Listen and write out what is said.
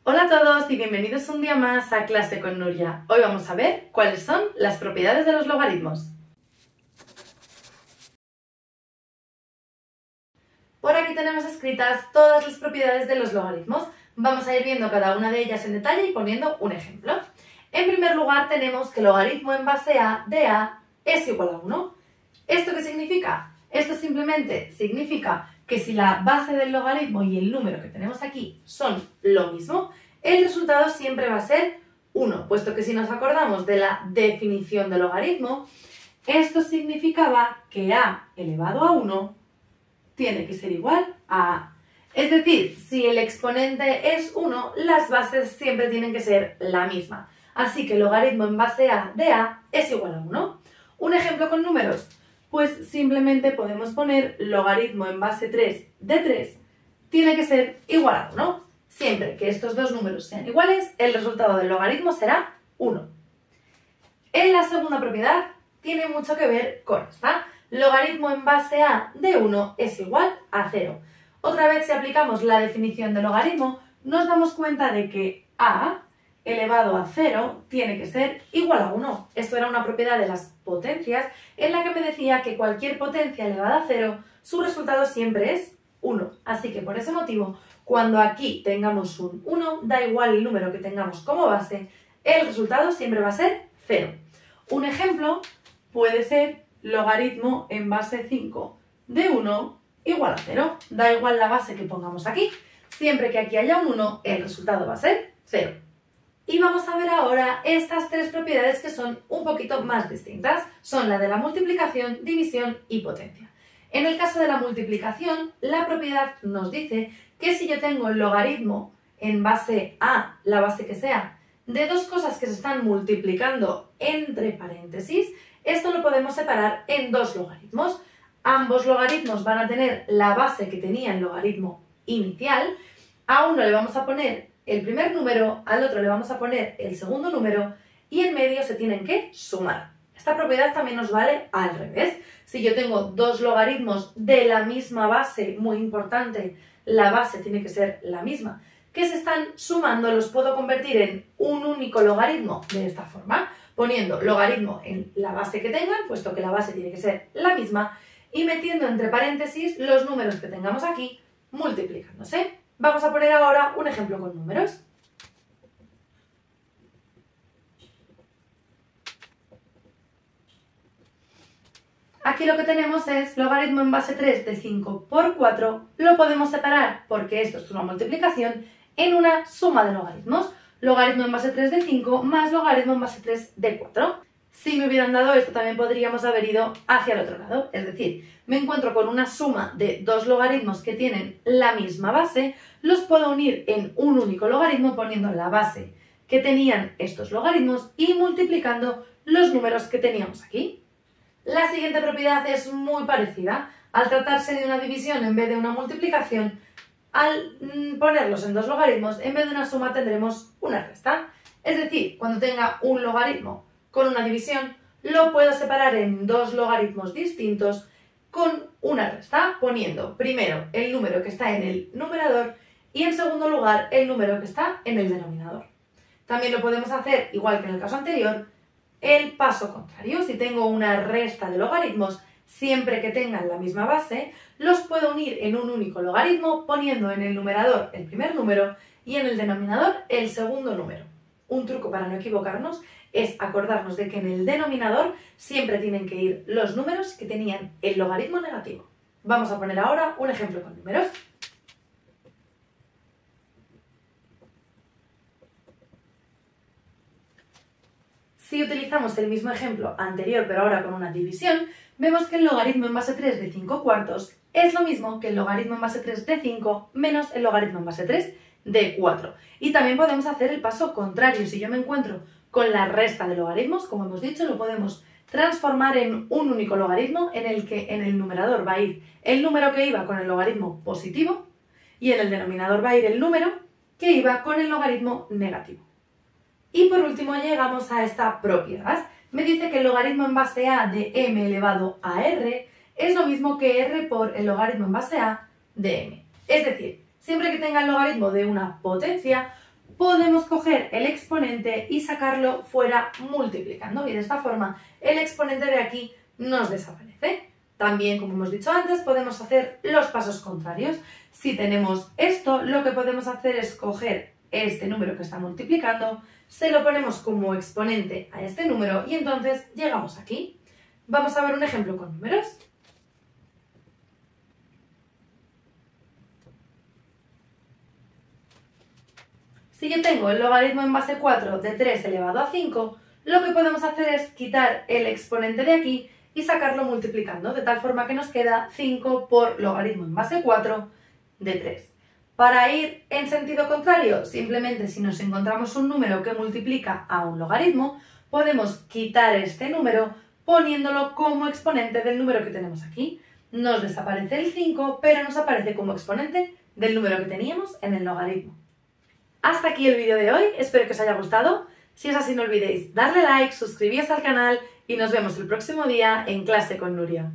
Hola a todos y bienvenidos un día más a Clase con Nuria. Hoy vamos a ver cuáles son las propiedades de los logaritmos. Por aquí tenemos escritas todas las propiedades de los logaritmos. Vamos a ir viendo cada una de ellas en detalle y poniendo un ejemplo. En primer lugar tenemos que el logaritmo en base a de a es igual a 1. ¿Esto qué significa? Esto simplemente significa que si la base del logaritmo y el número que tenemos aquí son lo mismo, el resultado siempre va a ser 1, puesto que si nos acordamos de la definición del logaritmo, esto significaba que a elevado a 1 tiene que ser igual a a. Es decir, si el exponente es 1, las bases siempre tienen que ser la misma. Así que el logaritmo en base a de a es igual a 1. Un ejemplo con números. Pues simplemente podemos poner logaritmo en base 3 de 3 tiene que ser igual a 1. Siempre que estos dos números sean iguales, el resultado del logaritmo será 1. En la segunda propiedad tiene mucho que ver con esta. Logaritmo en base a de 1 es igual a 0. Otra vez, si aplicamos la definición de logaritmo, nos damos cuenta de que a elevado a 0 tiene que ser igual a 1. Esto era una propiedad de las potencias en la que me decía que cualquier potencia elevada a 0, su resultado siempre es 1. Así que por ese motivo, cuando aquí tengamos un 1, da igual el número que tengamos como base, el resultado siempre va a ser 0. Un ejemplo puede ser logaritmo en base 5 de 1 igual a 0. Da igual la base que pongamos aquí, siempre que aquí haya un 1, el resultado va a ser 0. Y vamos a ver ahora estas tres propiedades que son un poquito más distintas. Son la de la multiplicación, división y potencia. En el caso de la multiplicación, la propiedad nos dice que si yo tengo el logaritmo en base a, la base que sea, de dos cosas que se están multiplicando entre paréntesis, esto lo podemos separar en dos logaritmos. Ambos logaritmos van a tener la base que tenía el logaritmo inicial. A uno le vamos a poner el primer número, al otro le vamos a poner el segundo número y en medio se tienen que sumar. Esta propiedad también nos vale al revés. Si yo tengo dos logaritmos de la misma base, muy importante, la base tiene que ser la misma, que se están sumando, los puedo convertir en un único logaritmo de esta forma, poniendo logaritmo en la base que tengan, puesto que la base tiene que ser la misma, y metiendo entre paréntesis los números que tengamos aquí, multiplicándose. Vamos a poner ahora un ejemplo con números. Aquí lo que tenemos es logaritmo en base 3 de 5 por 4. Lo podemos separar, porque esto es una multiplicación, en una suma de logaritmos. Logaritmo en base 3 de 5 más logaritmo en base 3 de 4. Si me hubieran dado esto, también podríamos haber ido hacia el otro lado. Es decir, me encuentro con una suma de dos logaritmos que tienen la misma base, los puedo unir en un único logaritmo poniendo la base que tenían estos logaritmos y multiplicando los números que teníamos aquí. La siguiente propiedad es muy parecida. Al tratarse de una división en vez de una multiplicación, al ponerlos en dos logaritmos, en vez de una suma tendremos una resta. Es decir, cuando tenga un logaritmo con una división, lo puedo separar en dos logaritmos distintos con una resta, poniendo primero el número que está en el numerador y en segundo lugar el número que está en el denominador. También lo podemos hacer, igual que en el caso anterior, el paso contrario. Si tengo una resta de logaritmos, siempre que tengan la misma base, los puedo unir en un único logaritmo poniendo en el numerador el primer número y en el denominador el segundo número. Un truco para no equivocarnos es acordarnos de que en el denominador siempre tienen que ir los números que tenían el logaritmo negativo. Vamos a poner ahora un ejemplo con números. Si utilizamos el mismo ejemplo anterior pero ahora con una división, vemos que el logaritmo en base 3 de 5 cuartos es lo mismo que el logaritmo en base 3 de 5 menos el logaritmo en base 3 de 4. Y también podemos hacer el paso contrario. Si yo me encuentro con la resta de logaritmos, como hemos dicho, lo podemos transformar en un único logaritmo en el que en el numerador va a ir el número que iba con el logaritmo positivo y en el denominador va a ir el número que iba con el logaritmo negativo. Y por último llegamos a esta propiedad. Me dice que el logaritmo en base a de m elevado a r es lo mismo que r por el logaritmo en base a de m. Es decir, siempre que tenga el logaritmo de una potencia, podemos coger el exponente y sacarlo fuera multiplicando. Y de esta forma el exponente de aquí nos desaparece. También, como hemos dicho antes, podemos hacer los pasos contrarios. Si tenemos esto, lo que podemos hacer es coger este número que está multiplicando, se lo ponemos como exponente a este número y entonces llegamos aquí. Vamos a ver un ejemplo con números. Si yo tengo el logaritmo en base 4 de 3 elevado a 5, lo que podemos hacer es quitar el exponente de aquí y sacarlo multiplicando, de tal forma que nos queda 5 por logaritmo en base 4 de 3. Para ir en sentido contrario, simplemente si nos encontramos un número que multiplica a un logaritmo, podemos quitar este número poniéndolo como exponente del número que tenemos aquí. Nos desaparece el 5, pero nos aparece como exponente del número que teníamos en el logaritmo. Hasta aquí el vídeo de hoy, espero que os haya gustado. Si es así, no olvidéis darle like, suscribiros al canal y nos vemos el próximo día en Clase con Nuria.